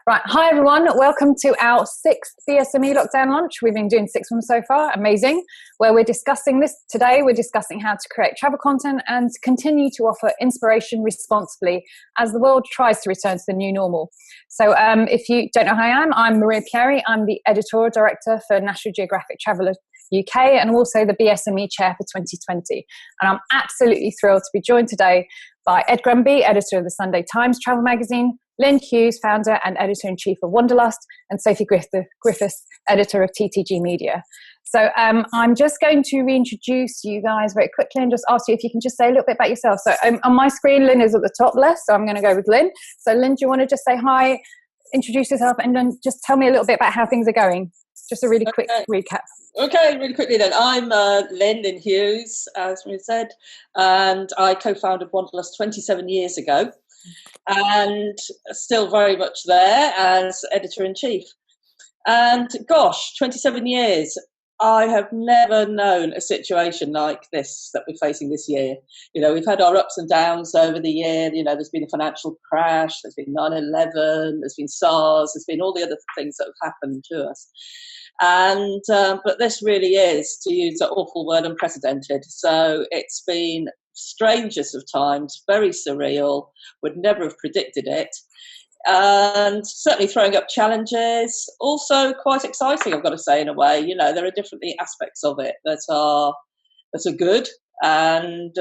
Right. Hi, everyone. Welcome to our 6th BSME Lockdown Lunch. We've been doing 6 of them so far. Amazing. Where we're discussing this today. We're discussing how to create travel content and continue to offer inspiration responsibly as the world tries to return to the new normal. So if you don't know who I am, I'm Maria Pieri. I'm the Editorial Director for National Geographic Travel UK and also the BSME Chair for 2020. And I'm absolutely thrilled to be joined today by Ed Grenby, Editor of the Sunday Times Travel Magazine, Lyn Hughes, Founder and Editor-in-Chief of Wanderlust, and Sophie Griffiths, Editor of TTG Media. So I'm just going to reintroduce you guys very quickly and just ask you if you can just say a little bit about yourself. So on my screen, Lyn is at the top left, so I'm going to go with Lyn. So Lyn, do you want to just say hi, introduce yourself, and then just tell me a little bit about how things are going? Just a really quick recap. Okay, really quickly then. I'm Lyn Hughes, as we said, and I co-founded Wanderlust 27 years ago, and still very much there as editor-in-chief. And gosh, 27 years, I have never known a situation like this that we're facing this year. You know, we've had our ups and downs over the year. You know, there's been a financial crash, there's been 9/11, there's been SARS, there's been all the other things that have happened to us. And but this really is, to use that awful word, unprecedented. So it's been strangest of times, very surreal, would never have predicted it, and certainly throwing up challenges, also quite exciting, I've got to say, in a way. You know, there are different aspects of it that are good, and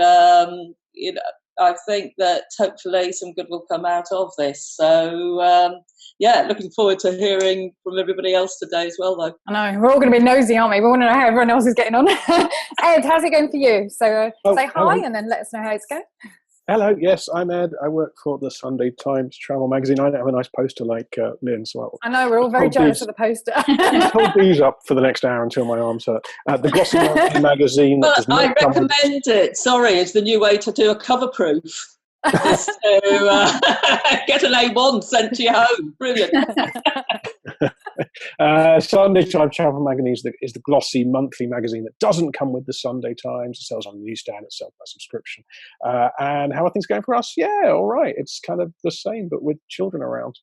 you know, I think that hopefully some good will come out of this. So yeah, looking forward to hearing from everybody else today as well, though. I know, we're all going to be nosy, aren't we? We want to know how everyone else is getting on. Ed, how's it going for you? So say hi, hello. And then let us know how it's going. Hello, yes, I'm Ed. I work for the Sunday Times Travel Magazine. I don't have a nice poster like Lyn, so I know, we're all very jealous of the poster. Hold these up for the next hour until my arms hurt. The Glossy Monthly magazine. But I recommend it. Sorry, it's the new way to do a cover proof. So get an A1 sent to your home. Brilliant. Sunday Times Travel Magazine is the glossy monthly magazine that doesn't come with the Sunday Times. It sells on the newsstand, it sells by subscription. And how are things going for us? Yeah, all right. It's kind of the same, but with children around.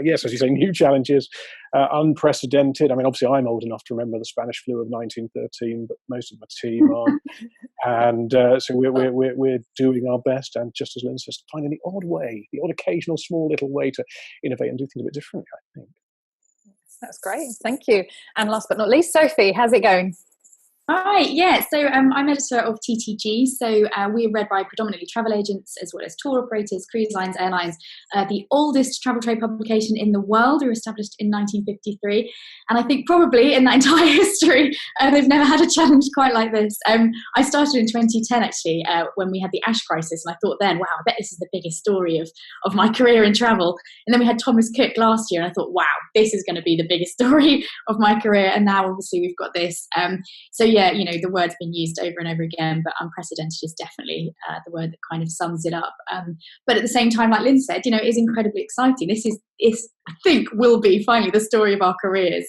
Yes, as you say, new challenges, unprecedented. I mean, obviously, I'm old enough to remember the Spanish flu of 1913, but most of my team aren't. And so we're doing our best, and just as Lyn says, finding the odd way, the odd occasional small little way to innovate and do things a bit differently, I think. That's great. Thank you. And last but not least, Sophie, how's it going? Hi, yeah, so I'm editor of TTG, so we're read by predominantly travel agents as well as tour operators, cruise lines, airlines. The oldest travel trade publication in the world. We were established in 1953, and I think probably in that entire history they've never had a challenge quite like this. I started in 2010 actually, when we had the ash crisis, and I thought then, wow, I bet this is the biggest story of my career in travel. And then we had Thomas Cook last year, and I thought, wow, this is going to be the biggest story of my career. And now obviously we've got this. So yeah, you know, the word's been used over and over again, but unprecedented is definitely the word that kind of sums it up. But at the same time, like Lyn said, you know, it is incredibly exciting. This is I think will be finally the story of our careers.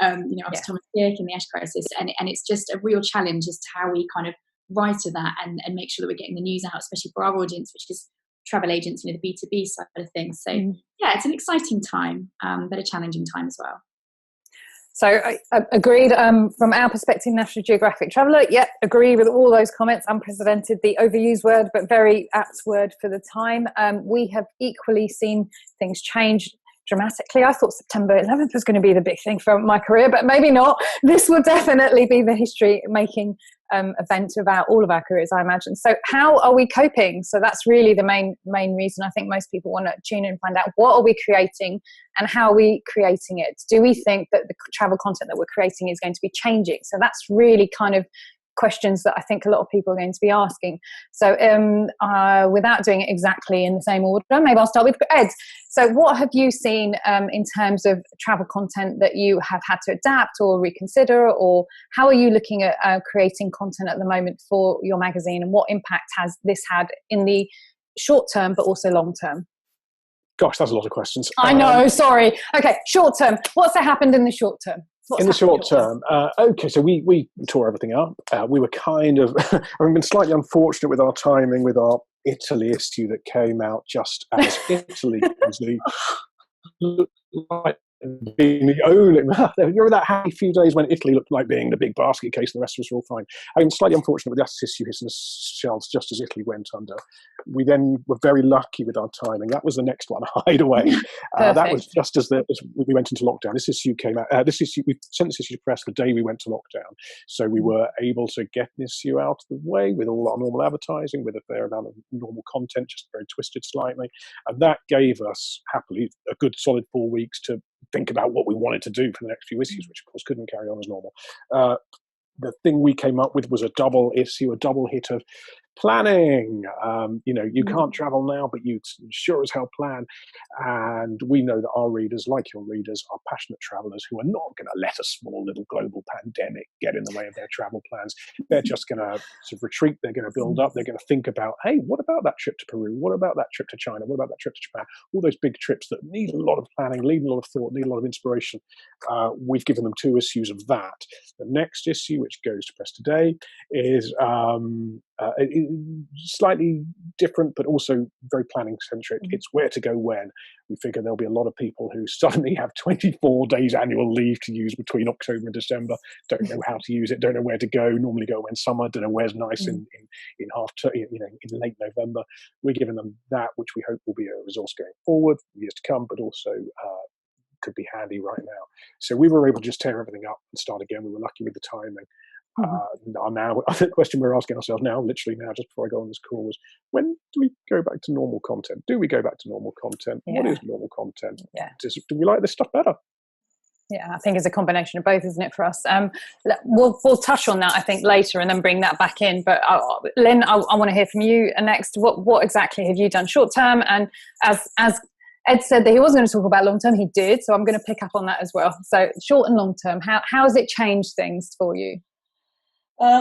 You know, after Thomas Cook and the ash crisis, and it's just a real challenge as to how we kind of rise to that and make sure that we're getting the news out, especially for our audience, which is travel agents, you know, the B2B side of things. So yeah, it's an exciting time, but a challenging time as well. So I agreed from our perspective, National Geographic Traveller, agree with all those comments. Unprecedented, the overused word, but very apt word for the time. We have equally seen things change dramatically. I thought September 11th was going to be the big thing for my career, but maybe not. This will definitely be the history-making event about all of our careers, I imagine. So how are we coping? So that's really the main reason I think most people want to tune in and find out, what are we creating and how are we creating it? Do we think that the travel content that we're creating is going to be changing? So that's really kind of questions that I think a lot of people are going to be asking. So without doing it exactly in the same order, maybe I'll start with Ed. So what have you seen in terms of travel content that you have had to adapt or reconsider, or how are you looking at creating content at the moment for your magazine, and what impact has this had in the short term but also long term? Gosh, that's a lot of questions. I know, sorry. Okay, short term. What's happened in the short term? In the short term, okay, so we tore everything up. We were kind of, we've been slightly unfortunate with our timing with our Italy issue that came out just as Italy was the looked like being the only, you're that happy few days when Italy looked like being the big basket case and the rest of us were all fine. I mean, slightly unfortunate with that issue hitting the shelves just as Italy went under. We then were very lucky with our timing. That was the next one, Hideaway. That was just as we went into lockdown. This issue came out, we sent this issue to press the day we went to lockdown. So we were able to get the issue out of the way with all our normal advertising, with a fair amount of normal content, just very twisted slightly. And that gave us, happily, a good solid 4 weeks to think about what we wanted to do for the next few issues, which of course couldn't carry on as normal. The thing we came up with was a double issue, a double hit of planning. You can't travel now, but you sure as hell plan. And we know that our readers, like your readers, are passionate travelers who are not going to let a small little global pandemic get in the way of their travel plans. They're just going to sort of retreat. They're going to build up. They're going to think about, hey, what about that trip to Peru? What about that trip to China? What about that trip to Japan? All those big trips that need a lot of planning, need a lot of thought, need a lot of inspiration. We've given them 2 issues of that. The next issue, which goes to press today, is slightly different, but also very planning centric. It's where to go when. We figure there'll be a lot of people who suddenly have 24 days annual leave to use between October and December, don't know how to use it, don't know where to go, normally go when summer, don't know where's nice in late November. We're giving them that, which we hope will be a resource going forward, years to come, but also could be handy right now. So we were able to just tear everything up and start again. We were lucky with the timing. Now, the question we're asking ourselves now, literally now, just before I go on this call, was when do we go back to normal content? Do we go back to normal content? Yeah. What is normal content? Yeah. Do we like this stuff better? Yeah, I think it's a combination of both, isn't it, for us? We'll touch on that, I think, later and then bring that back in. But Lyn, I want to hear from you next. What exactly have you done short term? And as Ed said that he wasn't going to talk about long term, he did. So I'm going to pick up on that as well. So short and long term, how has it changed things for you?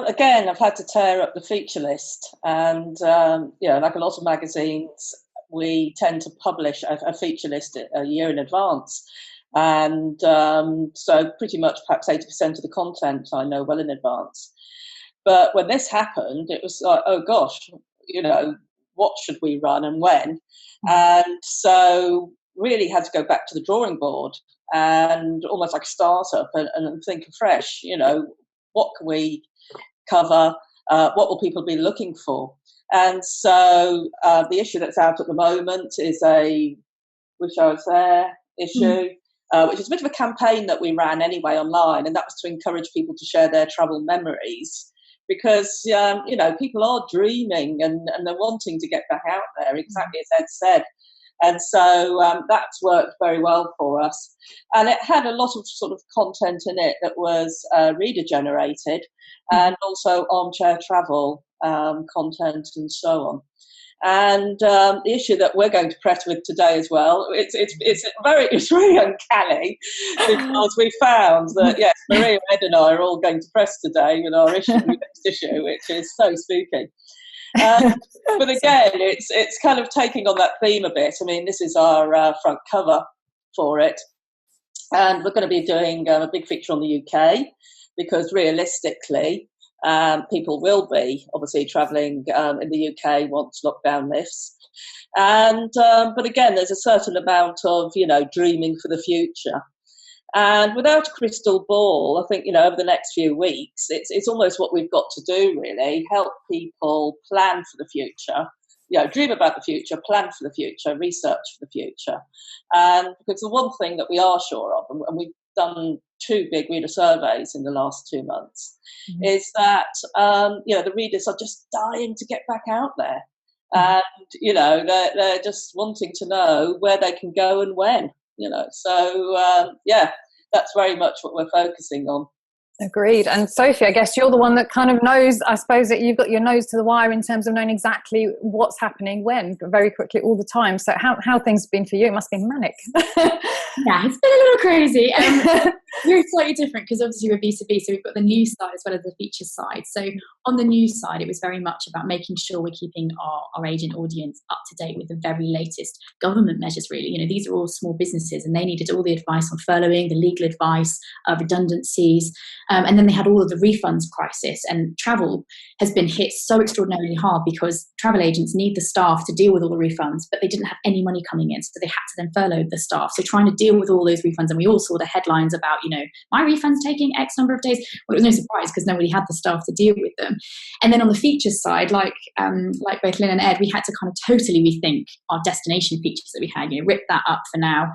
Again, I've had to tear up the feature list, and like a lot of magazines, we tend to publish a feature list a year in advance, and so pretty much perhaps 80% of the content I know well in advance. But when this happened, it was like, oh gosh, what should we run and when? And so really had to go back to the drawing board and almost like a startup and think afresh. What can we cover? What will people be looking for? And so the issue that's out at the moment is a Wish I Was There issue, which is a bit of a campaign that we ran anyway online, and that was to encourage people to share their travel memories, because people are dreaming and they're wanting to get back out there, exactly as Ed said. And so that's worked very well for us. And it had a lot of sort of content in it that was reader generated, and also armchair travel content and so on. And the issue that we're going to press with today as well, it's really uncanny, because we found that, yes, Maria, Ed and I are all going to press today with our next issue, which is so spooky. But again, it's kind of taking on that theme a bit. I mean, this is our front cover for it, and we're going to be doing a big feature on the UK, because realistically, people will be obviously travelling in the UK once lockdown lifts. And but again, there's a certain amount of dreaming for the future. And without a crystal ball, I think, over the next few weeks, it's almost what we've got to do, really, help people plan for the future, dream about the future, plan for the future, research for the future. And because the one thing that we are sure of, and we've done 2 big reader surveys in the last 2 months, is that, the readers are just dying to get back out there. And, they're just wanting to know where they can go and when. So that's very much what we're focusing on. Agreed. And Sophie, I guess you're the one that kind of knows, I suppose, that you've got your nose to the wire in terms of knowing exactly what's happening when, very quickly, all the time. So how things have been for you? It must be manic. Yeah, it's been a little crazy. We're slightly different because obviously we're B2B, so we've got the news side as well as the features side. So on the news side, it was very much about making sure we're keeping our agent audience up to date with the very latest government measures, really. These are all small businesses and they needed all the advice on furloughing, the legal advice, redundancies. And then they had all of the refunds crisis, and travel has been hit so extraordinarily hard because travel agents need the staff to deal with all the refunds, but they didn't have any money coming in. So they had to then furlough the staff. So trying to deal with all those refunds, and we all saw the headlines about, my refund's taking X number of days. Well, it was no surprise because nobody had the staff to deal with them. And then on the features side, like both Lyn and Ed, we had to kind of totally rethink our destination features that we had, rip that up for now.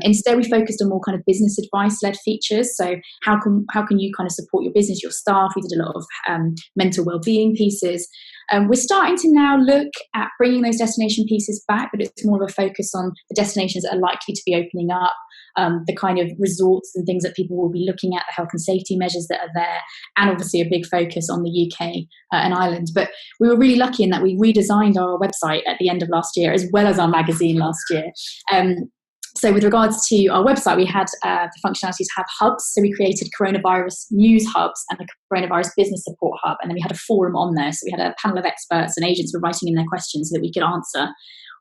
Instead, we focused on more kind of business advice-led features. So how can you kind of support your business, your staff? We did a lot of mental well-being pieces. We're starting to now look at bringing those destination pieces back, but it's more of a focus on the destinations that are likely to be opening up, the kind of resorts and things that people will be looking at, the health and safety measures that are there, and obviously a big focus on the UK and Ireland. But we were really lucky in that we redesigned our website at the end of last year, as well as our magazine last year. So with regards to our website, we had the functionality to have hubs. So we created coronavirus news hubs and the coronavirus business support hub. And then we had a forum on there. So we had a panel of experts, and agents were writing in their questions so that we could answer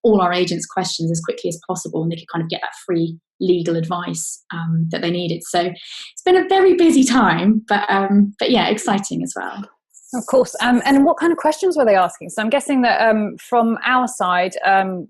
all our agents' questions as quickly as possible, and they could kind of get that free legal advice that they needed. So it's been a very busy time, but yeah, exciting as well. Of course. And what kind of questions were they asking? So I'm guessing that from our side,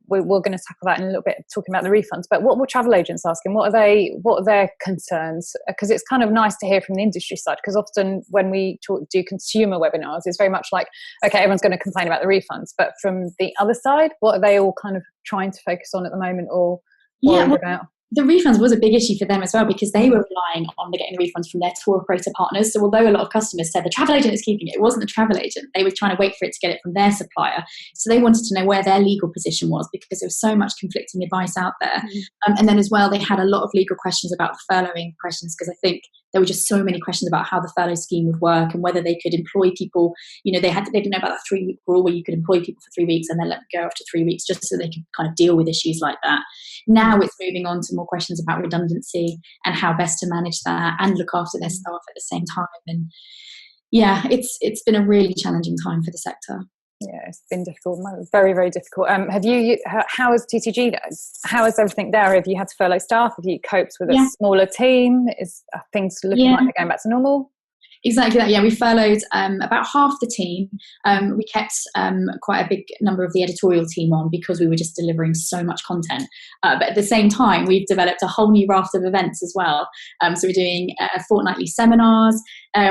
we're going to tackle that in a little bit, talking about the refunds. But what were travel agents asking? What are their concerns? Because it's kind of nice to hear from the industry side. Because often when we do consumer webinars, it's very much like, okay, everyone's going to complain about the refunds. But from the other side, what are they all kind of trying to focus on at the moment, or worried about? The refunds was a big issue for them as well, because they were relying on getting refunds from their tour operator partners. So although a lot of customers said the travel agent is keeping it, it wasn't the travel agent. They were trying to wait for it to get it from their supplier. So they wanted to know where their legal position was, because there was so much conflicting advice out there. And then as well, they had a lot of legal questions about the furloughing questions, because I think there were just so many questions about how the furlough scheme would work and whether they could employ people. They didn't know about that 3-week rule where you could employ people for 3 weeks and then let them go after 3 weeks, just so they could kind of deal with issues like that. Now it's moving on to more questions about redundancy and how best to manage that and look after their staff at the same time. And yeah, it's been a really challenging time for the sector. Yeah, it's been difficult, very, very difficult. How is TTG? How is everything there? Have you had to furlough staff? Have you coped with a smaller team? Are things looking like they're going back to normal? Exactly that. Yeah, we furloughed about half the team. We kept quite a big number of the editorial team on because we were just delivering so much content. But at the same time, we've developed a whole new raft of events as well. So we're doing fortnightly seminars.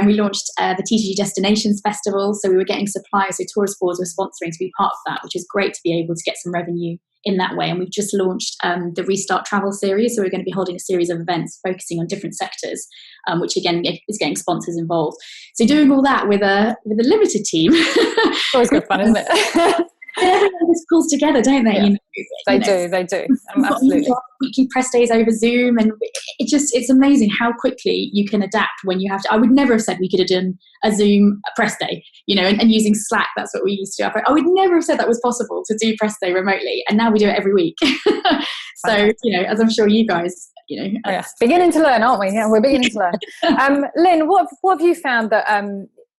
We launched the TTG Destinations Festival. So we were getting suppliers, so tourist boards were sponsoring to be part of that, which is great to be able to get some revenue in that way. And we've just launched the Restart Travel series. So we're going to be holding a series of events focusing on different sectors, which again is getting sponsors involved. So doing all that with a limited team. Always good fun, isn't it? Everyone just pulls together, don't they? Yeah. They do. Absolutely. Weekly press days over Zoom, and it's amazing how quickly you can adapt when you have to. I would never have said we could have done a Zoom press day, and using Slack, that's what we used to do. I would never have said that was possible to do press day remotely, and now we do it every week. So, as I'm sure you guys, beginning to learn, aren't we? Yeah, we're beginning to learn. Lyn, what have you found that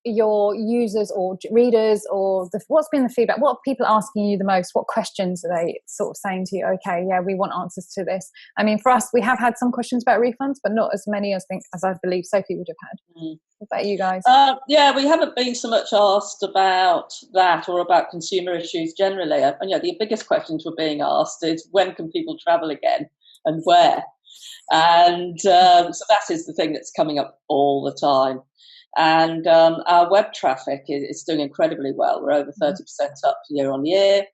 your users or readers, or what's been the feedback? What are people asking you the most? What questions are they sort of saying to you, okay, yeah, we want answers to this? I mean, for us, we have had some questions about refunds, but not as many as I believe Sophie would have had. What about you guys? We haven't been so much asked about that or about consumer issues generally. And the biggest questions we're being asked is, when can people travel again and where? And so that is the thing that's coming up all the time. And our web traffic is doing incredibly well. We're over 30% up year on year.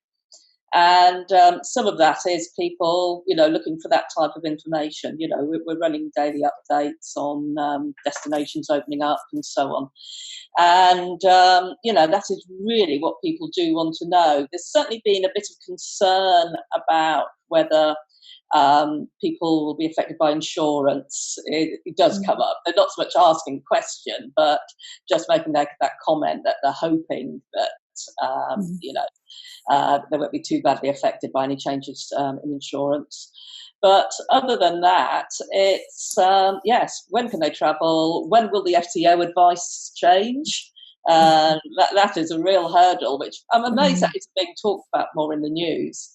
And some of that is people, looking for that type of information. We're running daily updates on destinations opening up and so on. And, that is really what people do want to know. There's certainly been a bit of concern about whether people will be affected by insurance. It does come up. They're not so much asking a question, but just making that comment that they're hoping that they won't be too badly affected by any changes in insurance. But other than that, it's yes, when can they travel? When will the SEO advice change? That is a real hurdle, which I'm amazed that it's being talked about more in the news.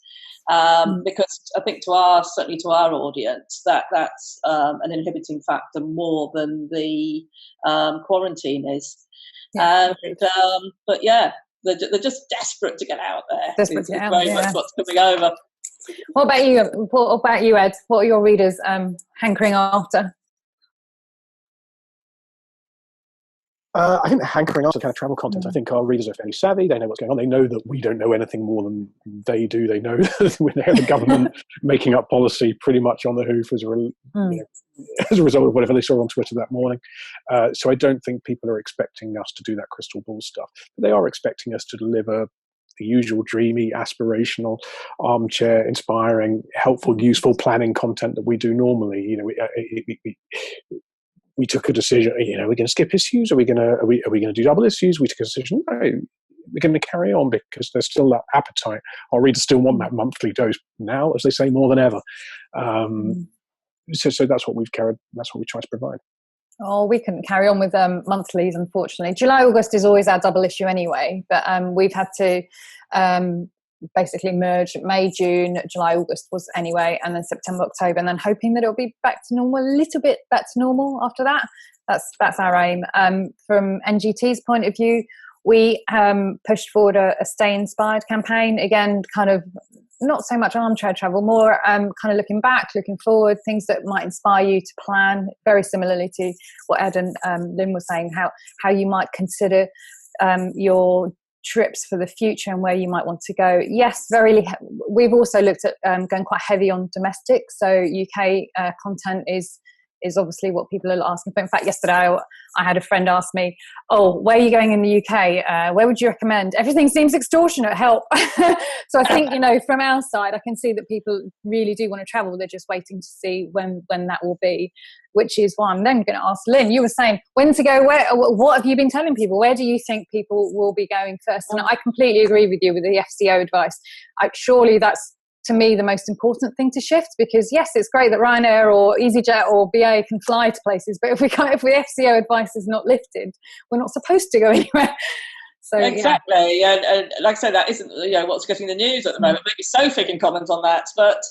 because I think certainly to our audience, that's an inhibiting factor more than the quarantine is. Yeah, but yeah, they're just desperate to get out there. Desperate to get out, very much what's coming over. What about you, Ed? What are your readers hankering after? I think they're hankering after kind of travel content. I think our readers are fairly savvy. They know what's going on. They know that we don't know anything more than they do. They know that we're the government making up policy pretty much on the hoof as a result of whatever they saw on Twitter that morning. So I don't think people are expecting us to do that crystal ball stuff. But they are expecting us to deliver the usual dreamy, aspirational, armchair, inspiring, helpful, useful planning content that we do normally. We took a decision. Are we going to skip issues? Are we going to do double issues? We took a decision. No, we're going to carry on because there's still that appetite. Our readers still want that monthly dose now, as they say, more than ever. So that's what we've carried. That's what we try to provide. Oh, we couldn't carry on with monthlies, unfortunately. July, August is always our double issue anyway, but we've had to basically merge May, June, July, August was anyway, and then September, October, and then hoping that it'll be back to normal, a little bit back to normal after that. That's our aim. From NGT's point of view, we pushed forward a Stay Inspired campaign. Again, kind of not so much armchair travel, more kind of looking back, looking forward, things that might inspire you to plan, very similarly to what Ed and Lyn was saying, how you might consider your trips for the future and where you might want to go. Yes, we've also looked at going quite heavy on domestic, so UK content is obviously what people are asking for. In fact, yesterday I had a friend ask me, where are you going in the UK? Where would you recommend? Everything seems extortionate, help. So I think, from our side, I can see that people really do want to travel. They're just waiting to see when that will be, which is why I'm then going to ask Lyn. You were saying when to go, where, what have you been telling people? Where do you think people will be going first? And I completely agree with you with the SEO advice. Surely that's, to me, the most important thing to shift, because yes, it's great that Ryanair or EasyJet or BA can fly to places, but if the SEO advice is not lifted, we're not supposed to go anywhere. So exactly, yeah. And like I said, that isn't what's getting the news at the moment. Maybe Sophie can comment on that, but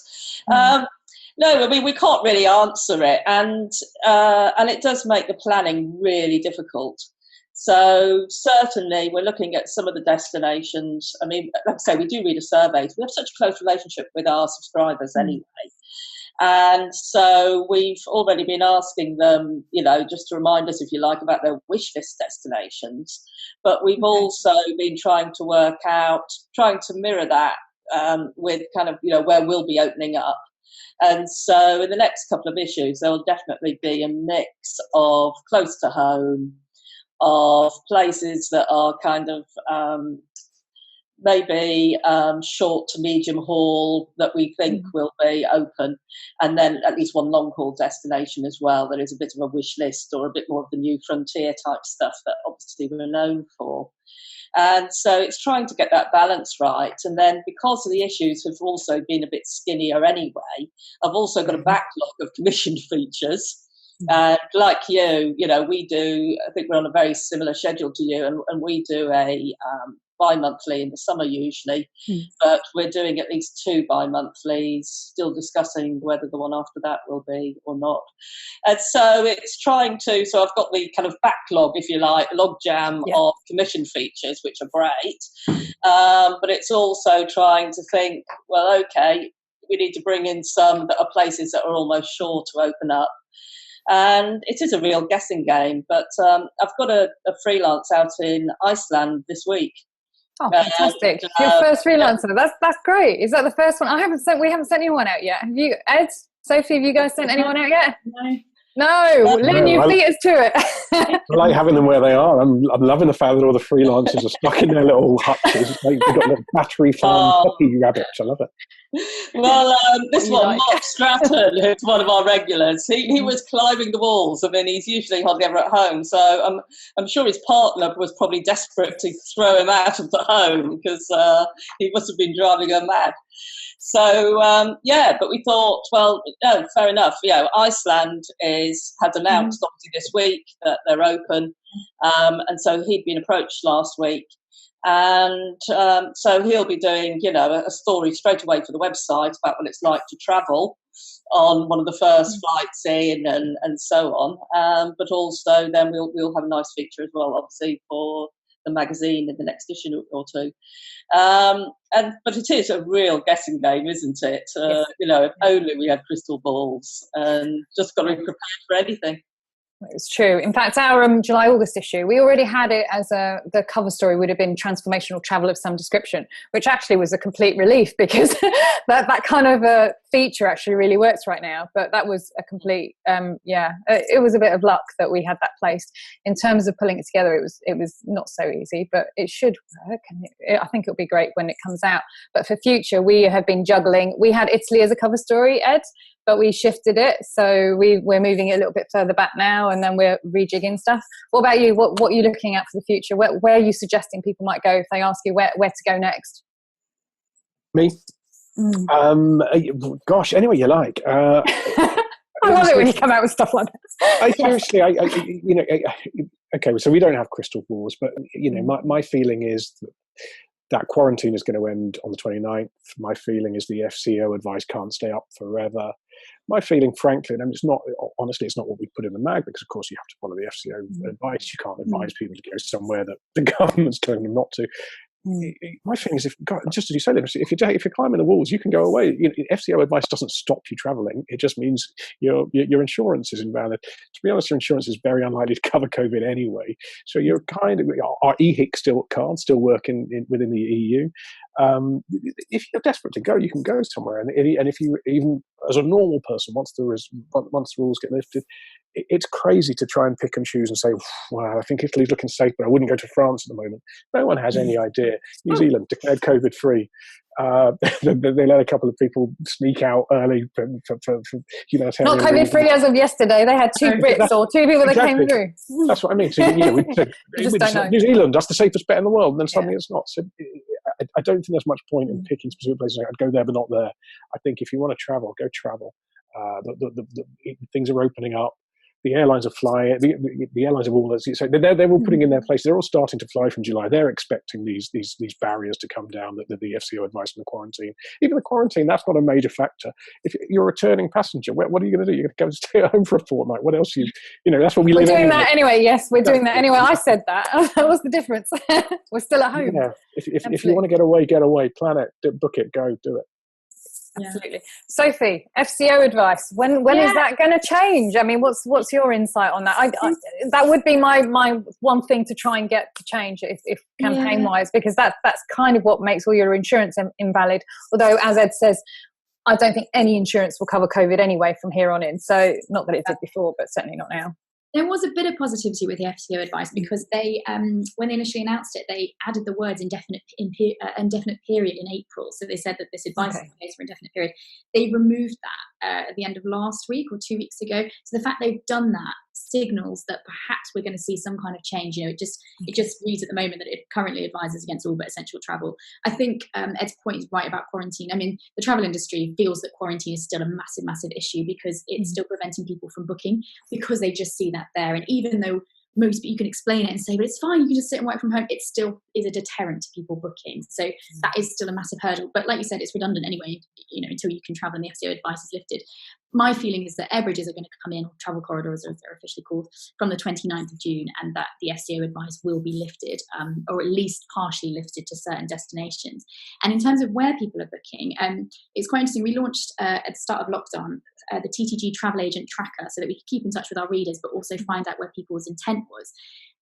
no, I mean we can't really answer it, and it does make the planning really difficult. So certainly we're looking at some of the destinations. I mean, like I say, we do reader surveys. We have such a close relationship with our subscribers anyway. And so we've already been asking them, just to remind us, if you like, about their wish list destinations. But we've also been trying to mirror that with kind of, where we'll be opening up. And so in the next couple of issues, there will definitely be a mix of close to home, of places that are kind of maybe short to medium haul that we think will be open, and then at least one long haul destination as well that is a bit of a wish list or a bit more of the new frontier type stuff that obviously we're known for. And so it's trying to get that balance right. And then because the issues have also been a bit skinnier anyway, I've also got a backlog of commissioned features. Like you, we do, I think we're on a very similar schedule to you, and we do a bi-monthly in the summer usually, but we're doing at least 2 bi-monthlies, still discussing whether the one after that will be or not. And so it's trying to, so I've got the kind of backlog, if you like, logjam of commission features, which are great, but it's also trying to think, well, okay, we need to bring in some that are places that are almost sure to open up. And it is a real guessing game, but I've got a freelance out in Iceland this week. Oh, fantastic! Your first freelancer. That's great. Is that the first one? We haven't sent anyone out yet. Have you, Ed, Sophie? Have you guys sent anyone out yet? No. Lyn, you beat us to it. I like having them where they are. I'm loving the fact that all the freelancers are stuck in their little hutches. They've got little battery farm puppy rabbits. I love it. Well, this one, Mark Stratton, who's one of our regulars, he was climbing the walls. I mean, he's usually hardly ever at home, so I'm sure his partner was probably desperate to throw him out of the home because he must have been driving her mad. So, but we thought, well, no, fair enough. Iceland has announced, obviously, this week that they're open. And so he'd been approached last week. And so he'll be doing, a story straight away for the website about what it's like to travel on one of the first flights in and so on. But also then we'll have a nice feature as well, obviously, for the magazine in the next issue or two. But it is a real guessing game, isn't it? Yes. If only we had crystal balls and just got to be prepared for anything. It's true. In fact, our July-August issue, we already had it as the cover story would have been transformational travel of some description, which actually was a complete relief because that kind of a feature actually really works right now. But that was a complete, it was a bit of luck that we had that placed. In terms of pulling it together, it was not so easy, but it should work. And I think it'll be great when it comes out. But for future, we have been juggling. We had Italy as a cover story, Ed, but we shifted it, so we're moving it a little bit further back now, and then we're rejigging stuff. What about you? What are you looking at for the future? Where are you suggesting people might go if they ask you where to go next? Me? Gosh, anywhere you like. I love it when you come out with stuff like that. Seriously, okay, so we don't have crystal balls, but my feeling is that quarantine is going to end on the 29th. My feeling is the SEO advice can't stay up forever. My feeling, frankly, and it's not what we put in the mag, because of course you have to follow the SEO advice. You can't advise people to go somewhere that the government's telling them not to. My thing is, just as you said, if you're climbing the walls, you can go away. FCO advice doesn't stop you traveling. It just means your insurance is invalid. To be honest, your insurance is very unlikely to cover COVID anyway. So you're our EHIC still working within the EU. If you're desperate to go, you can go somewhere. And if you, even as a normal person, once the rules get lifted, it's crazy to try and pick and choose and say, well, I think Italy's looking safe, but I wouldn't go to France at the moment. No one has any idea. New Zealand declared COVID-free. They let a couple of people sneak out early for humanitarian Not COVID-free as of yesterday. They had two Brits or two people that came through. That's what I mean. So, we said, New Zealand, that's the safest bet in the world, and then suddenly it's not. So I don't think there's much point in picking specific places. I'd go there, but not there. I think if you want to travel, go travel. Things are opening up. The airlines are flying. The airlines are all, so they're all putting in their place. They're all starting to fly from July. They're expecting these barriers to come down. The FCO advice and the quarantine. Even the quarantine, that's not a major factor. If you're a returning passenger, what are you going to do? You're going to go and stay at home for a fortnight. What else? That's what we live. We're doing that anyway. Yes, we're doing that anyway. I said that. What's the difference? We're still at home. Yeah. If you want to get away, plan it, book it, go, do it. Absolutely. Sophie, FCO advice. When is that going to change? I mean, what's your insight on that? I that would be my one thing to try and get to change if campaign wise, because that's kind of what makes all your insurance invalid. Although, as Ed says, I don't think any insurance will cover COVID anyway from here on in. So not that it did before, but certainly not now. There was a bit of positivity with the FCO advice because they, when they initially announced it, they added the words indefinite period in April. So they said that this advice is in place for indefinite period. They removed that at the end of last week or 2 weeks ago. So the fact they've done that signals that perhaps we're going to see some kind of change. It just reads at the moment that it currently advises against all but essential travel. I think Ed's point is right about quarantine. I mean, the travel industry feels that quarantine is still a massive, massive issue because it's still preventing people from booking because they just see that there. And even though you can explain it and say, but it's fine, you can just sit and work from home, it still is a deterrent to people booking. So that is still a massive hurdle. But like you said, it's redundant anyway, until you can travel and the FCO advice is lifted. My feeling is that air bridges are going to come in, or travel corridors as they're officially called, from the 29th of June, and that the FCO advice will be lifted, or at least partially lifted to certain destinations. And in terms of where people are booking, it's quite interesting. We launched at the start of lockdown the TTG Travel Agent Tracker so that we could keep in touch with our readers, but also find out where people's intent was.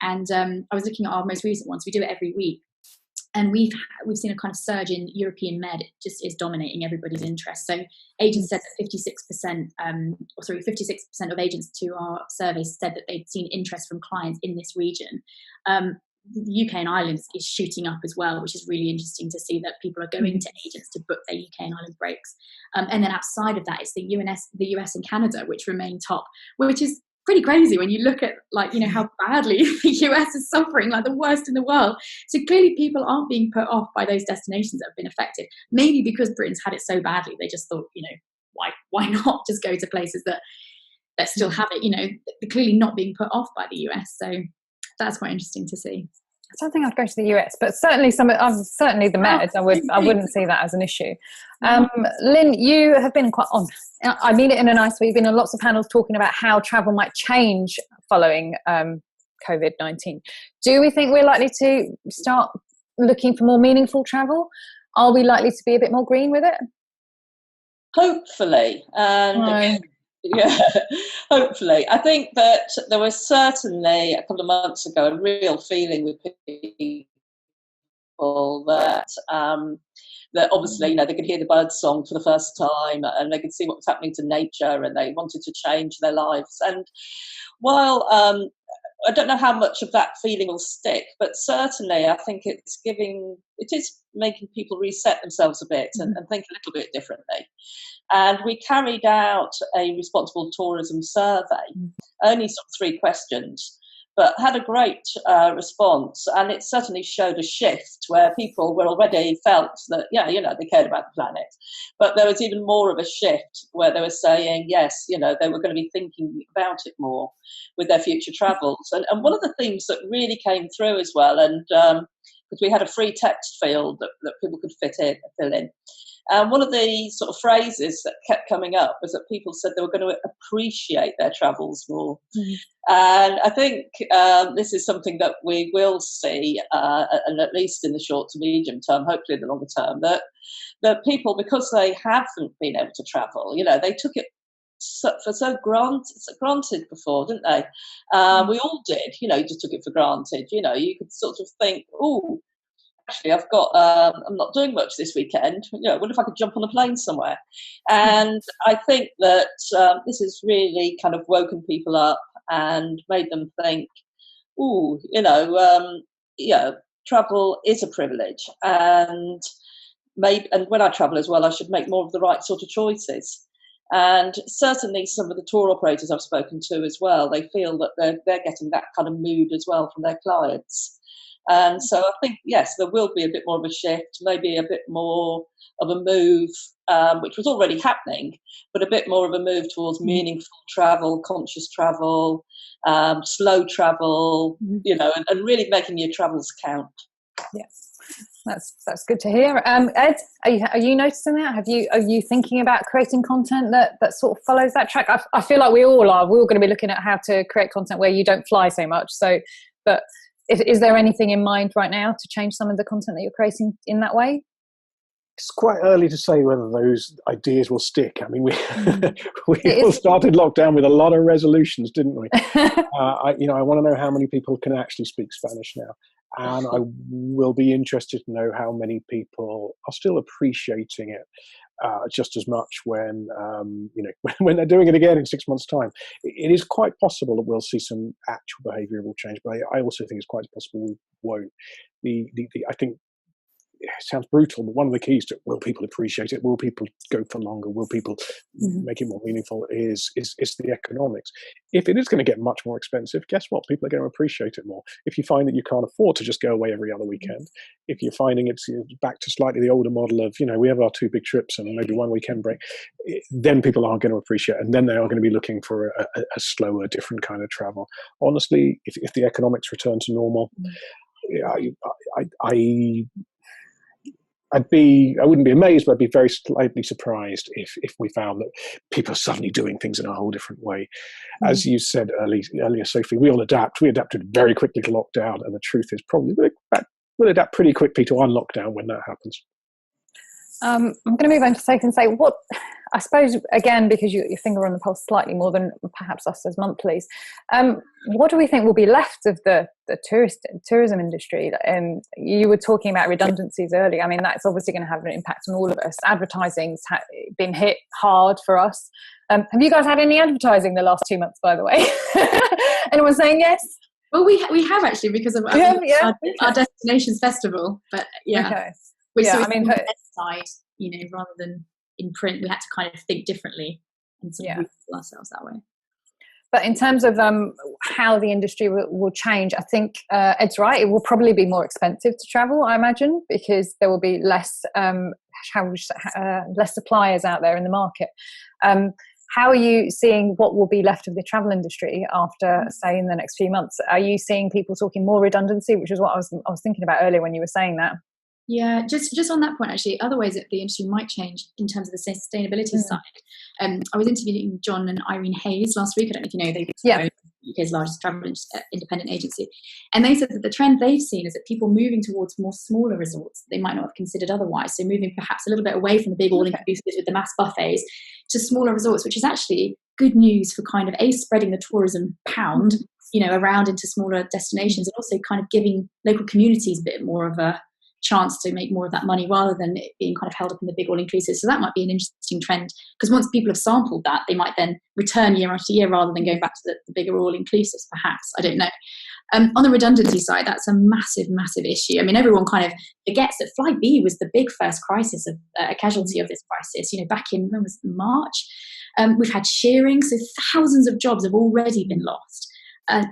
And I was looking at our most recent ones. We do it every week. And we've seen a kind of surge in European med. It just is dominating everybody's interest. So agents said that 56% of agents to our survey said that they'd seen interest from clients in this region. The UK and Ireland is shooting up as well, which is really interesting to see that people are going to agents to book their UK and Ireland breaks. And then outside of that, it's the US and Canada, which remain top, which is pretty crazy when you look at how badly the US is suffering, like the worst in the world. So clearly people aren't being put off by those destinations that have been affected. Maybe because Britain's had it so badly, they just thought, why not just go to places that still have it? They're clearly not being put off by the US. So that's quite interesting to see. don't think I'd go to the US, but certainly certainly the Med. I wouldn't see that as an issue. Lyn, you have been quite on. I mean it in a nice way. You've been on lots of panels talking about how travel might change following COVID-19. Do we think we're likely to start looking for more meaningful travel? Are we likely to be a bit more green with it? Hopefully, and again, yeah, hopefully. I think that there was certainly a couple of months ago a real feeling with people that that obviously, they could hear the birds song for the first time, and they could see what was happening to nature, and they wanted to change their lives. And while I don't know how much of that feeling will stick, but certainly I think it is making people reset themselves a bit and think a little bit differently. And we carried out a responsible tourism survey, only sort of 3 questions, but had a great response. And it certainly showed a shift where people were already felt that, they cared about the planet. But there was even more of a shift where they were saying, yes, they were going to be thinking about it more with their future travels. And one of the things that really came through as well, and because we had a free text field that people could fill in. And one of the sort of phrases that kept coming up was that people said they were going to appreciate their travels more. And I think this is something that we will see, and at least in the short to medium term, hopefully in the longer term, that people, because they haven't been able to travel, they took it granted before, didn't they? We all did, you just took it for granted. You could sort of think, oh, actually, I've got, I'm not doing much this weekend. I wonder if I could jump on a plane somewhere. And I think that this has really kind of woken people up and made them think, ooh, travel is a privilege. And when I travel as well, I should make more of the right sort of choices. And certainly some of the tour operators I've spoken to as well, they feel that they're getting that kind of mood as well from their clients. And so I think, yes, there will be a bit more of a shift, maybe a bit more of a move, which was already happening, but a bit more of a move towards meaningful travel, conscious travel, slow travel, and really making your travels count. Yes, that's good to hear. Ed, are you noticing that? Are you thinking about creating content that sort of follows that track? I feel like we all are. We're all going to be looking at how to create content where you don't fly so much. But is there anything in mind right now to change some of the content that you're creating in that way? It's quite early to say whether those ideas will stick. I mean, we all started lockdown with a lot of resolutions, didn't we? I want to know how many people can actually speak Spanish now. And I will be interested to know how many people are still appreciating it just as much when they're doing it again in 6 months' time. It is quite possible that we'll see some actual behavioural change, but I also think it's quite possible we won't. I think it sounds brutal, but one of the keys to will people appreciate it, will people go for longer, will people make it more meaningful is the economics. If it is going to get much more expensive, guess what? People are going to appreciate it more. If you find that you can't afford to just go away every other weekend, if you're finding it's back to slightly the older model of, we have our 2 big trips and maybe 1 weekend break, then people are going to appreciate it, and then they are going to be looking for a slower, different kind of travel. Honestly, if the economics return to normal, I wouldn't be amazed, but I'd be very slightly surprised if we found that people are suddenly doing things in a whole different way. As you said earlier, Sophie, we all adapt. We adapted very quickly to lockdown, and the truth is probably we'll adapt pretty quickly to unlockdown when that happens. I'm going to move on to Sophie and say, what I suppose, again, because your finger on the pulse slightly more than perhaps us as monthlies, what do we think will be left of the tourism industry? You were talking about redundancies earlier. I mean, that's obviously going to have an impact on all of us. Advertising's been hit hard for us. Have you guys had any advertising the last 2 months, by the way? Anyone saying yes? Well, we have actually, because of our Destinations Festival. But okay. On the website, rather than in print, we had to kind of think differently and sort of ourselves that way. But in terms of how the industry will change, I think Ed's right. It will probably be more expensive to travel, I imagine, because there will be less suppliers out there in the market. How are you seeing what will be left of the travel industry after, say, in the next few months? Are you seeing people talking more redundancy, which is what I was thinking about earlier when you were saying that? Yeah, just on that point, actually, other ways that the industry might change in terms of the sustainability side. I was interviewing John and Irene Hayes last week. I don't know if you know, they UK's largest travel independent agency. And they said that the trend they've seen is that people moving towards more smaller resorts they might not have considered otherwise. So moving perhaps a little bit away from the big all-inclusives with the mass buffets to smaller resorts, which is actually good news for kind of spreading the tourism pound, around into smaller destinations, and also kind of giving local communities a bit more of a chance to make more of that money rather than it being kind of held up in the big all-inclusive. So that might be an interesting trend, because once people have sampled that, they might then return year after year rather than going back to the bigger all-inclusives, perhaps. I don't know. On the redundancy side, that's a massive, massive issue. I mean, everyone kind of forgets that Flight B was the big first crisis of a casualty of this crisis, back in, when was it, March? We've had shearing, so thousands of jobs have already been lost. I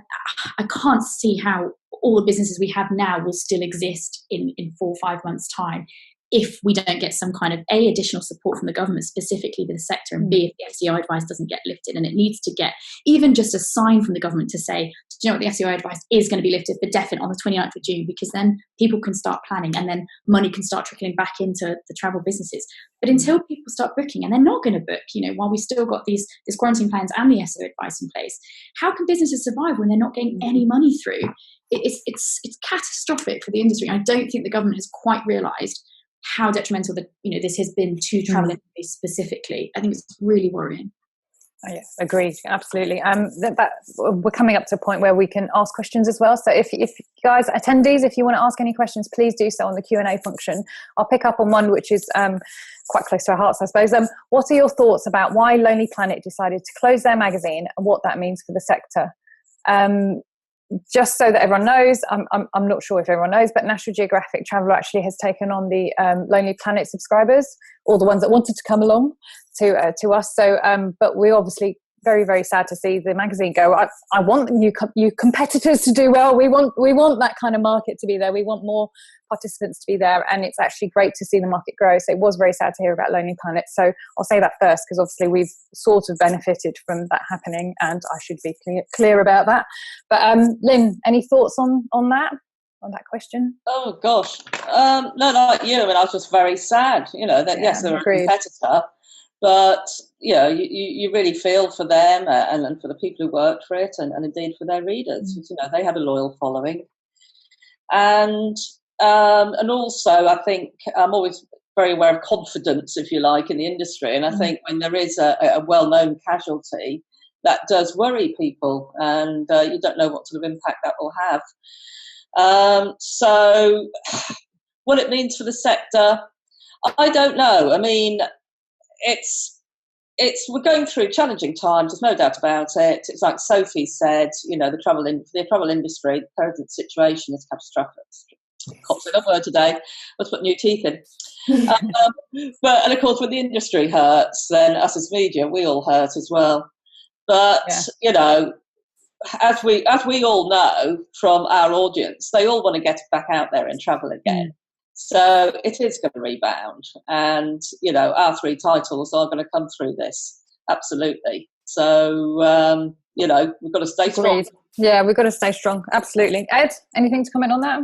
can't see how all the businesses we have now will still exist in 4 or 5 months' time if we don't get some kind of additional support from the government, specifically for the sector, and B, if the SEO advice doesn't get lifted. And it needs to get even just a sign from the government to say, do you know what, the SEO advice is going to be lifted for definite on the 29th of June, because then people can start planning and then money can start trickling back into the travel businesses. But until people start booking, and they're not going to book, while we still got these quarantine plans and the SEO advice in place, how can businesses survive when they're not getting any money through? It's catastrophic for the industry. I don't think the government has quite realised how detrimental this has been to travel industry specifically. I think it's really worrying. Oh, yeah, agreed, absolutely. We're coming up to a point where we can ask questions as well. So if guys, attendees, if you want to ask any questions, please do so on the Q&A function. I'll pick up on one which is quite close to our hearts, I suppose. What are your thoughts about why Lonely Planet decided to close their magazine and what that means for the sector? Just so that everyone knows, I'm not sure if everyone knows, but National Geographic Travel actually has taken on the Lonely Planet subscribers, or the ones that wanted to come along to us. So, but we're obviously very, very sad to see the magazine go. I want you competitors to do well. We want that kind of market to be there. We want more participants to be there, and it's actually great to see the market grow. So it was very sad to hear about Lonely Planet. So I'll say that first, because obviously we've sort of benefited from that happening, and I should be clear about that. But Lyn, any thoughts on that question? Oh gosh, no, like you. I mean, I was just very sad. That yes, they're a competitor, but you really feel for them and for the people who worked for it, and indeed for their readers. They had a loyal following, and also I think I'm always very aware of confidence, if you like, in the industry, and I think when there is a well-known casualty, that does worry people, and you don't know what sort of impact that will have. So what it means for the sector, I don't know. I mean, we're going through challenging times. There's no doubt about it. It's like Sophie said, the travel industry, the present situation is catastrophic. Can't say that word today. Let's put new teeth in. And of course, when the industry hurts, then us as media, we all hurt as well. But as we all know from our audience, they all want to get back out there and travel again. So it is going to rebound, and our 3 titles are going to come through this, absolutely. So we've got to stay strong. Yeah, we've got to stay strong, absolutely. Ed, anything to comment on that?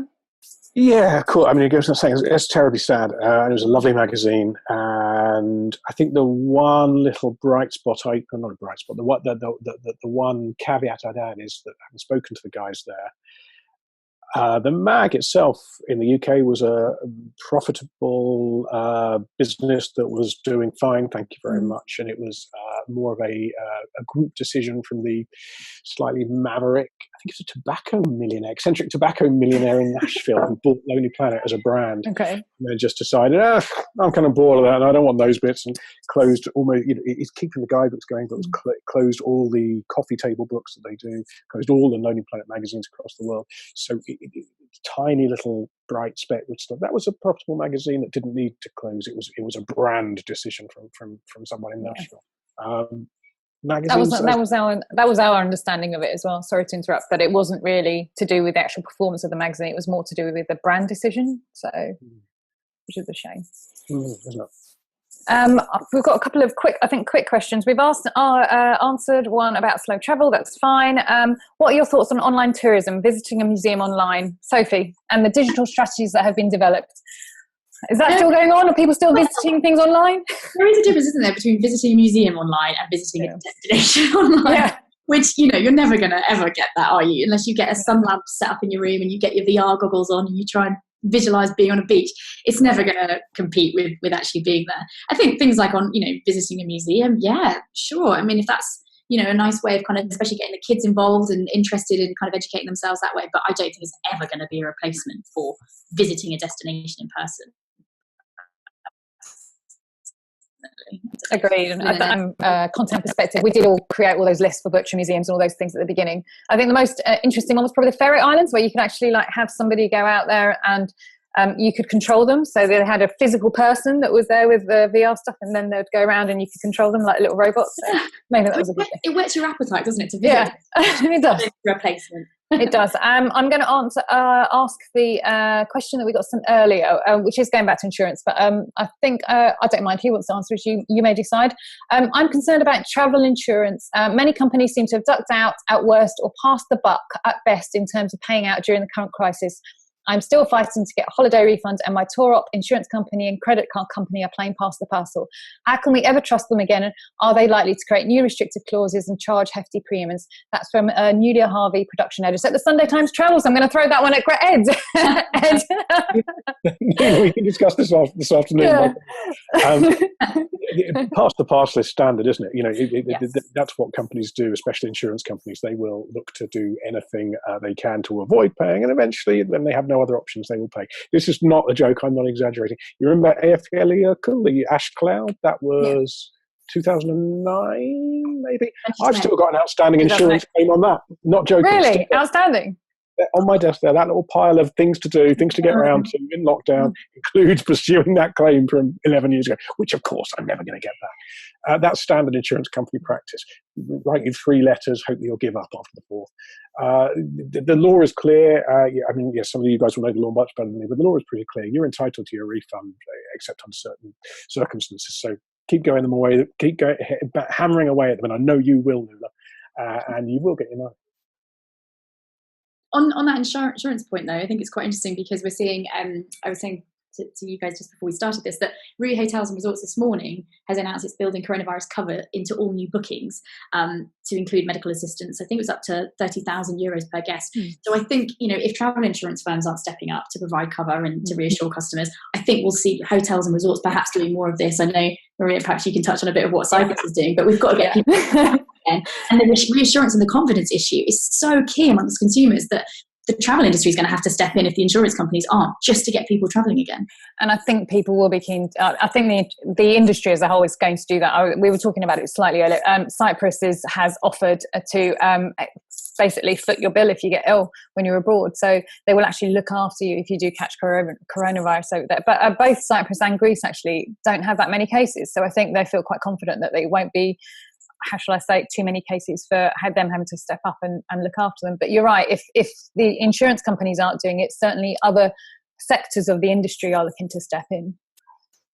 Yeah, cool. I mean, it goes without saying, it's terribly sad. It was a lovely magazine, and I think the one little bright spot, not a bright spot, the one caveat I'd add is that, having spoken to the guys there, the mag itself in the UK was a profitable business that was doing fine, thank you very much, and it was more of a group decision from the slightly maverick, I think it's a eccentric tobacco millionaire in Nashville, who bought Lonely Planet as a brand. Okay. And then just decided, I'm kind of bored of that, and I don't want those bits, and closed almost, it's keeping the guidebooks going, but closed all the coffee table books that they do, closed all the Lonely Planet magazines across the world. So tiny little bright speck with stuff. That was a profitable magazine that didn't need to close. It was a brand decision from someone in Nashville. That was our understanding of it as well. Sorry to interrupt, but it wasn't really to do with the actual performance of the magazine. It was more to do with the brand decision. So, which is a shame. Isn't it? We've got a couple of quick questions. We've answered one about slow travel. That's fine. What are your thoughts on online tourism, visiting a museum online, Sophie, and the digital strategies that have been developed? Is that still going on? Are people still visiting things online? There is a difference, isn't there, between visiting a museum online and visiting a destination online? Yeah. Which, you're never going to ever get that, are you? Unless you get a sun lamp set up in your room and you get your VR goggles on and you try and visualize being on a beach. It's never going to compete with actually being there. I think things like visiting a museum, yeah, sure. I mean, if that's, a nice way of kind of, especially getting the kids involved and interested in kind of educating themselves that way. But I don't think it's ever going to be a replacement for visiting a destination in person. Agreed. And content perspective, we did all create all those lists for butcher museums and all those things at the beginning. I think the most interesting one was probably the Faroe Islands, where you can actually have somebody go out there and you could control them. So they had a physical person that was there with the VR stuff, and then they'd go around and you could control them like little robots. So maybe that was a good thing. It whets your appetite, doesn't it? To visit it does. Replacement. It does. I'm going to ask the question that we got sent earlier, which is going back to insurance. But I think I don't mind who wants to answer it. You may decide. I'm concerned about travel insurance. Many companies seem to have ducked out at worst or passed the buck at best in terms of paying out during the current crisis. I'm still fighting to get holiday refunds, and my tour op, insurance company and credit card company are playing past the parcel. How can we ever trust them again? And are they likely to create new restrictive clauses and charge hefty premiums? That's from Nulia Harvey, production editor at the Sunday Times Travel. So I'm going to throw that one at Ed. Ed. We can discuss this afternoon. Yeah. Past the parcel is standard, isn't it? Yes. That's what companies do, especially insurance companies. They will look to do anything they can to avoid paying, and eventually, when they have no other options, they will pay. This is not a joke. I'm not exaggerating. You remember AFL, the ash cloud? That was 2009, maybe. I've still got an outstanding insurance claim on that. Not joking. Really? Outstanding? On my desk there, that little pile of things to do, things to get around to in lockdown includes pursuing that claim from 11 years ago, which of course I'm never going to get back. That's standard insurance company practice. Write you 3 letters, hope that you'll give up after the 4th. The law is clear. Some of you guys will know the law much better than me, but the law is pretty clear. You're entitled to your refund, except under certain circumstances. So keep going them away, keep going, hammering away at them, and I know you will, Nuala, and you will get your money. On that insurance point, though, I think it's quite interesting because we're seeing, I was saying to you guys just before we started this, that Route Hotels and Resorts this morning has announced it's building coronavirus cover into all new bookings to include medical assistance. I think it was up to €30,000 per guest. So I think, if travel insurance firms aren't stepping up to provide cover and to reassure customers, I think we'll see hotels and resorts perhaps doing more of this. I know, Maria, perhaps you can touch on a bit of what Cyprus is doing, but we've got to get people again. And the reassurance and the confidence issue is so key amongst consumers that the travel industry is going to have to step in if the insurance companies aren't, just to get people travelling again. And I think people will be keen. I think the industry as a whole is going to do that. We were talking about it slightly earlier. Cyprus has offered to basically foot your bill if you get ill when you're abroad. So they will actually look after you if you do catch coronavirus over there. But both Cyprus and Greece actually don't have that many cases. So I think they feel quite confident that they won't be, how shall I say, too many cases for them having to step up and look after them. But you're right, if the insurance companies aren't doing it, certainly other sectors of the industry are looking to step in.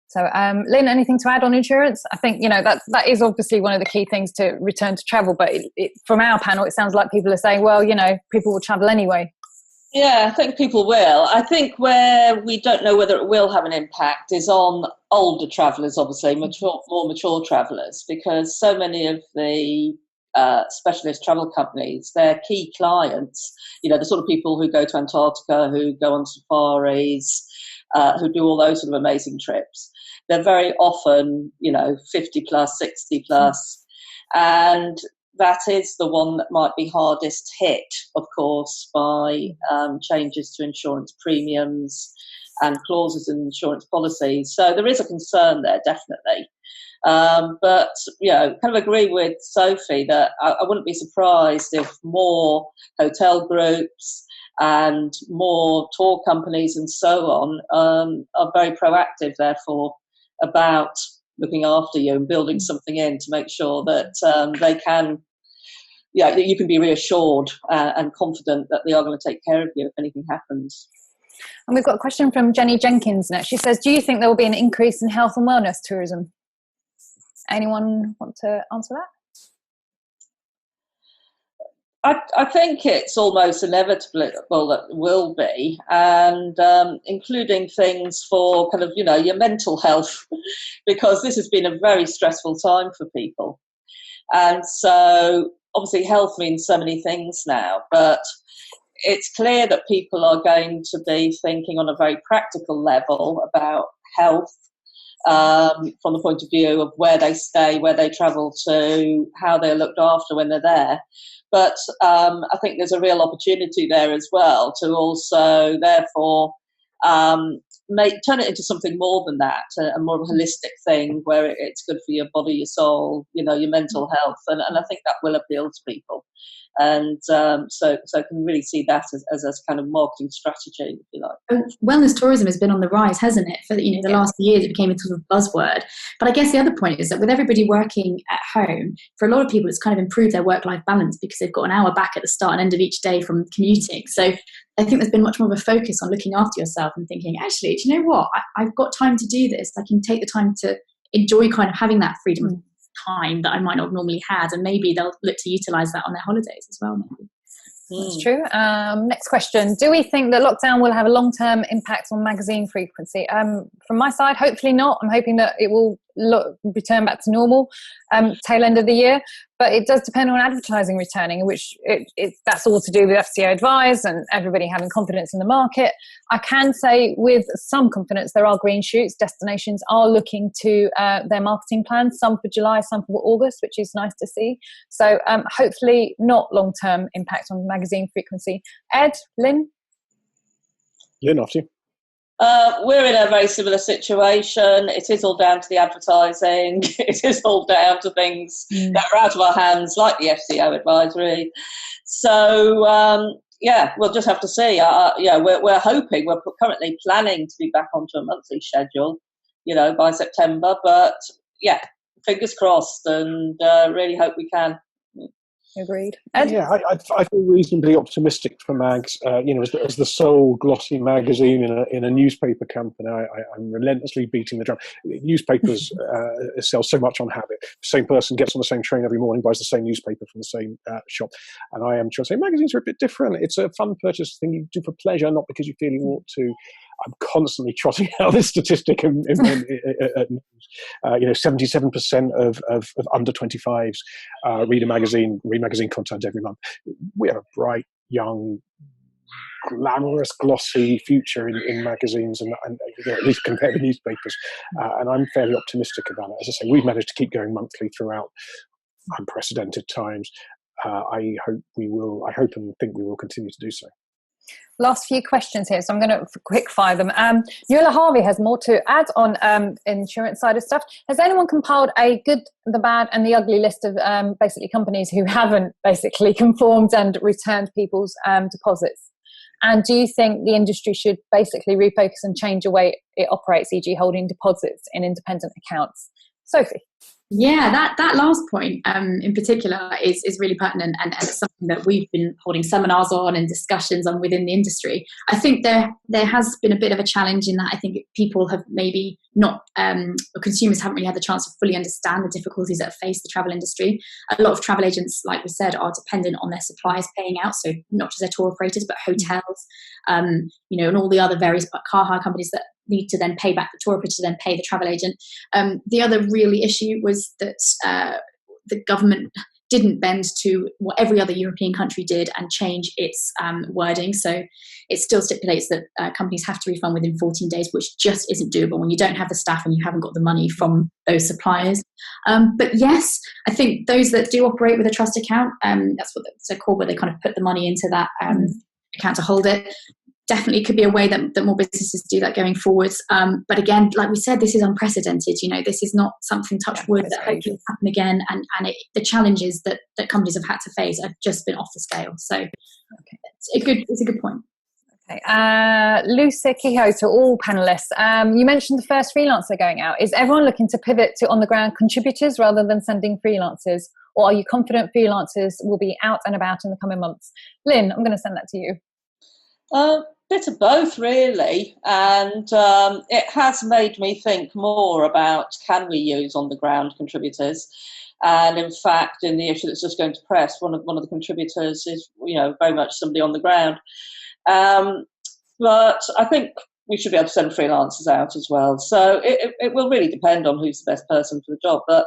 So Lyn, anything to add on insurance? I think that is obviously one of the key things to return to travel, but from our panel it sounds like people are saying, well, people will travel anyway. Yeah, I think people will. I think where we don't know whether it will have an impact is on older travellers, obviously, more mature travellers, because so many of the specialist travel companies, their key clients, the sort of people who go to Antarctica, who go on safaris, who do all those sort of amazing trips, they're very often, 50 plus, 60 plus, and that is the one that might be hardest hit, of course, by changes to insurance premiums and clauses in insurance policies. So there is a concern there, definitely. But, kind of agree with Sophie that I wouldn't be surprised if more hotel groups and more tour companies and so on are very proactive, therefore, about looking after you and building something in to make sure that they can, that you can be reassured and confident that they are going to take care of you if anything happens. And we've got a question from Jenny Jenkins now. She says, do you think there will be an increase in health and wellness tourism? Anyone want to answer that? I think it's almost inevitable that will be, and including things for kind of, your mental health, because this has been a very stressful time for people. And so obviously health means so many things now, but it's clear that people are going to be thinking on a very practical level about health, from the point of view of where they stay, where they travel to, how they're looked after when they're there. But I think there's a real opportunity there as well to also, therefore, turn it into something more than that, a more holistic thing where it's good for your body, your soul, your mental health, and I think that will appeal to people. And so I can really see that as a kind of marketing strategy, if you like. Wellness tourism has been on the rise, hasn't it? For the last few years, it became a sort of buzzword. But I guess the other point is that with everybody working at home, for a lot of people, it's kind of improved their work-life balance because they've got an hour back at the start and end of each day from commuting. So I think there's been much more of a focus on looking after yourself and thinking, actually, do you know what? I've got time to do this. I can take the time to enjoy kind of having that freedom of time that I might not have normally had, and maybe they'll look to utilise that on their holidays as well, maybe. That's true. Next question. Do we think that lockdown will have a long-term impact on magazine frequency? From my side, hopefully not. I'm hoping that it will return back to normal tail end of the year. But it does depend on advertising returning, which that's all to do with SEO Advice and everybody having confidence in the market. I can say with some confidence there are green shoots. Destinations are looking to their marketing plans, some for July, some for August, which is nice to see. So hopefully not long-term impact on magazine frequency. Ed, Lyn? Lyn, after you. We're in a very similar situation. It is all down to the advertising. It is all down to things that are out of our hands, like the SEO advisory. So, we'll just have to see. We're hoping, we're currently planning to be back onto a monthly schedule, by September. But, fingers crossed, and really hope we can. Agreed. Ed? Yeah, I feel reasonably optimistic for mags. As the sole glossy magazine in a newspaper company, I'm relentlessly beating the drum. Newspapers sell so much on habit. The same person gets on the same train every morning, buys the same newspaper from the same shop. And I am trying to say magazines are a bit different. It's a fun purchase thing you do for pleasure, not because you feel you ought to. I'm constantly trotting out this statistic at news. 77% of under 25s read magazine content every month. We have a bright, young, glamorous, glossy future in magazines, and at least compared to newspapers. And I'm fairly optimistic about it. As I say, we've managed to keep going monthly throughout unprecedented times. I hope and think we will continue to do so. Last few questions here, so I'm going to quick fire them. Nuala Harvey has more to add on insurance side of stuff. Has anyone compiled a good, the bad and the ugly list of basically companies who haven't basically conformed and returned people's deposits? And do you think the industry should basically refocus and change the way it operates, e.g. holding deposits in independent accounts? Sophie? Yeah, that last point in particular is really pertinent, and it's something that we've been holding seminars on and discussions on within the industry. I think there has been a bit of a challenge in that I think people have maybe not, or consumers haven't really had the chance to fully understand the difficulties that face the travel industry. A lot of travel agents, like we said, are dependent on their suppliers paying out, so not just their tour operators, but hotels, and all the other various car hire companies that need to then pay back the tour operator to then pay the travel agent. The other really issue was that the government didn't bend to what every other European country did and change its wording. So it still stipulates that companies have to refund within 14 days, which just isn't doable when you don't have the staff and you haven't got the money from those suppliers. But yes, I think those that do operate with a trust account, that's what they're called, where they kind of put the money into that account to hold it. Definitely could be a way that more businesses do that going forwards. But again, like we said, this is unprecedented. This is not something, touch wood, that hopefully will happen again. And the challenges that companies have had to face have just been off the scale. So it's a good point. Okay. Lucy Kehoe, to all panellists. You mentioned the first freelancer going out. Is everyone looking to pivot to on-the-ground contributors rather than sending freelancers? Or are you confident freelancers will be out and about in the coming months? Lyn, I'm going to send that to you. bit of both, really. And it has made me think more about, can we use on-the-ground contributors? And in fact, in the issue that's just going to press, one of the contributors is, very much somebody on the ground. But I think we should be able to send freelancers out as well. So it will really depend on who's the best person for the job. But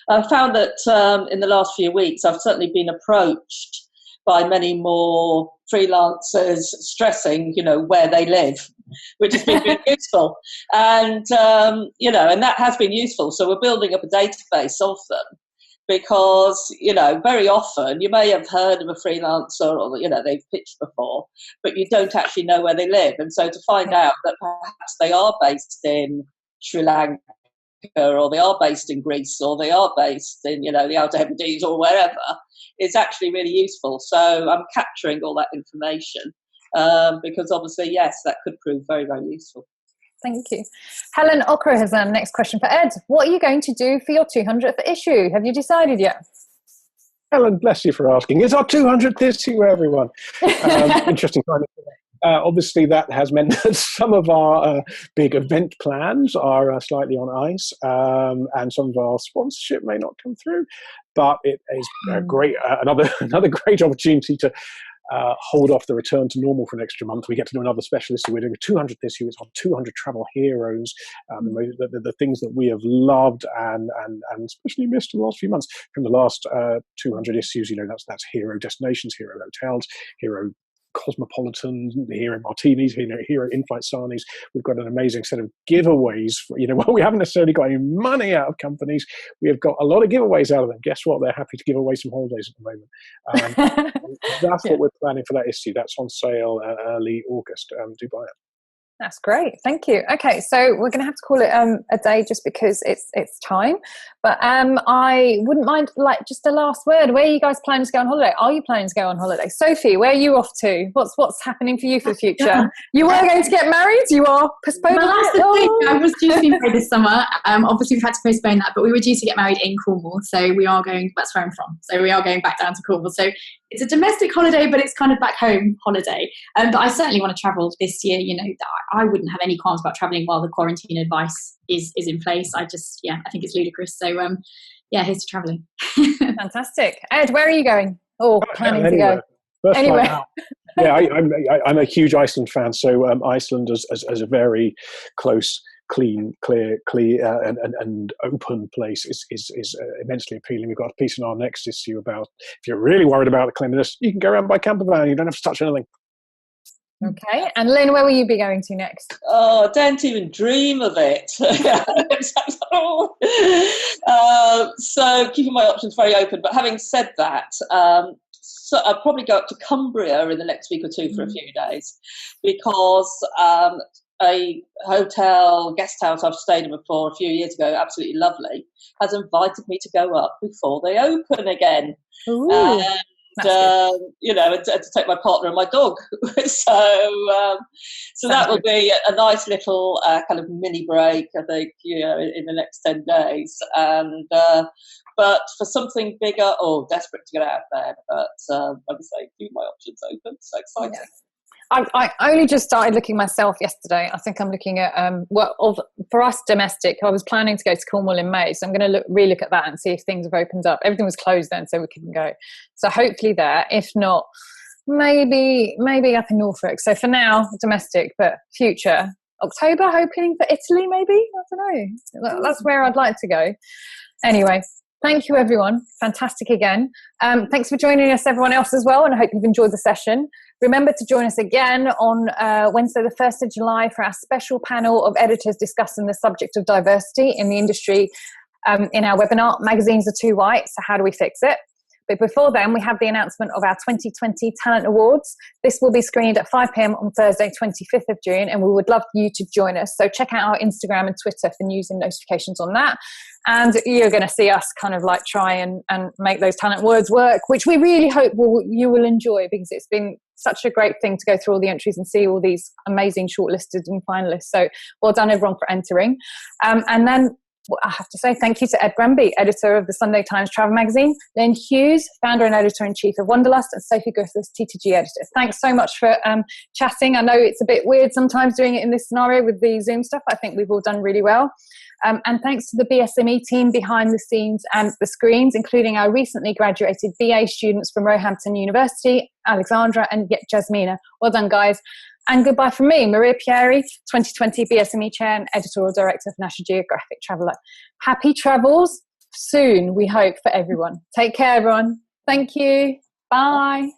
I found that in the last few weeks, I've certainly been approached by many more freelancers stressing, where they live, which has been really useful. And, and that has been useful. So we're building up a database of them because, very often you may have heard of a freelancer or, they've pitched before, but you don't actually know where they live. And so to find out that perhaps they are based in Sri Lanka, or they are based in Greece, or they are based in, the Outer Hebrides or wherever, is actually really useful. So I'm capturing all that information because obviously, yes, that could prove very, very useful. Thank you. Helen Okra has a next question for Ed. What are you going to do for your 200th issue? Have you decided yet? Helen, bless you for asking. It's our 200th issue, everyone. Interesting kind of thing. Obviously, that has meant that some of our big event plans are slightly on ice, and some of our sponsorship may not come through. But it is a great, another great opportunity to hold off the return to normal for an extra month. We get to do another special issue. We're doing a 200th issue. It's on 200 travel heroes, the things that we have loved and especially missed in the last few months. From the last 200 issues, that's hero destinations, hero hotels, hero cosmopolitan, hero martinis, hero in-flight sarnies. We've got an amazing set of giveaways. While we haven't necessarily got any money out of companies, we have got a lot of giveaways out of them. Guess what? They're happy to give away some holidays at the moment. That's what we're planning for that issue. That's on sale early August. Do buy it. That's great. Thank you. Okay, so we're going to have to call it a day just because it's time. But I wouldn't mind, just a last word. Where are you guys planning to go on holiday? Are you planning to go on holiday? Sophie, where are you off to? What's happening for you for the future? You were going to get married? You are postponing it? I was due to be married this summer. Obviously, we've had to postpone that, but we were due to get married in Cornwall. So we are going, that's where I'm from. So we are going back down to Cornwall. So it's a domestic holiday, but it's kind of back home holiday. But I certainly want to travel this year. I wouldn't have any qualms about travelling while the quarantine advice is in place. I think it's ludicrous. So, here's to travelling. Fantastic. Ed, where are you going? Or planning to go? Anywhere. Yeah, I'm a huge Iceland fan. So Iceland as a very close, clean, clear, and open place is immensely appealing. We've got a piece in our next issue about, if you're really worried about the cleanliness, you can go around by camper van. You don't have to touch anything. Okay, and Lyn, where will you be going to next? Oh, don't even dream of it. So keeping my options very open. But having said that, so I'll probably go up to Cumbria in the next week or two for a few days, because a guest house I've stayed in before a few years ago, absolutely lovely, has invited me to go up before they open again. Ooh. And to take my partner and my dog. So that will be a nice little kind of mini break, I think, in the next 10 days. And but for something bigger, desperate to get out there. But like I say, keep my options open. So exciting. Yes. I only just started looking myself yesterday. I think I'm looking at for us domestic. I was planning to go to Cornwall in May, so I'm going to relook at that and see if things have opened up. Everything was closed then, so we couldn't go. So hopefully there. If not, maybe up in Norfolk. So for now, domestic, but future October, hoping for Italy. Maybe, I don't know. That's where I'd like to go. Anyway. Thank you, everyone. Fantastic again. Thanks for joining us, everyone else, as well, and I hope you've enjoyed the session. Remember to join us again on Wednesday, the 1st of July, for our special panel of editors discussing the subject of diversity in the industry in our webinar, Magazines Are Too White, So How Do We Fix It? But before then, we have the announcement of our 2020 Talent Awards. This will be screened at 5 p.m. on Thursday, 25th of June, and we would love you to join us. So check out our Instagram and Twitter for news and notifications on that. And you're going to see us kind of try and make those talent awards work, which we really hope you will enjoy, because it's been such a great thing to go through all the entries and see all these amazing shortlisted and finalists. So well done, everyone, for entering. And then I have to say thank you to Ed Grenby, editor of the Sunday Times Travel Magazine, Lyn Hughes, founder and editor-in-chief of Wanderlust, and Sophie Griffiths, TTG editor. Thanks so much for chatting. I know it's a bit weird sometimes doing it in this scenario with the Zoom stuff. I think we've all done really well. And thanks to the BSME team behind the scenes and the screens, including our recently graduated BA students from Roehampton University, Alexandra and Jasmina. Well done, guys. And goodbye from me, Maria Pieri, 2020 BSME Chair and Editorial Director of National Geographic Traveller. Happy travels soon, we hope, for everyone. Take care, everyone. Thank you. Bye.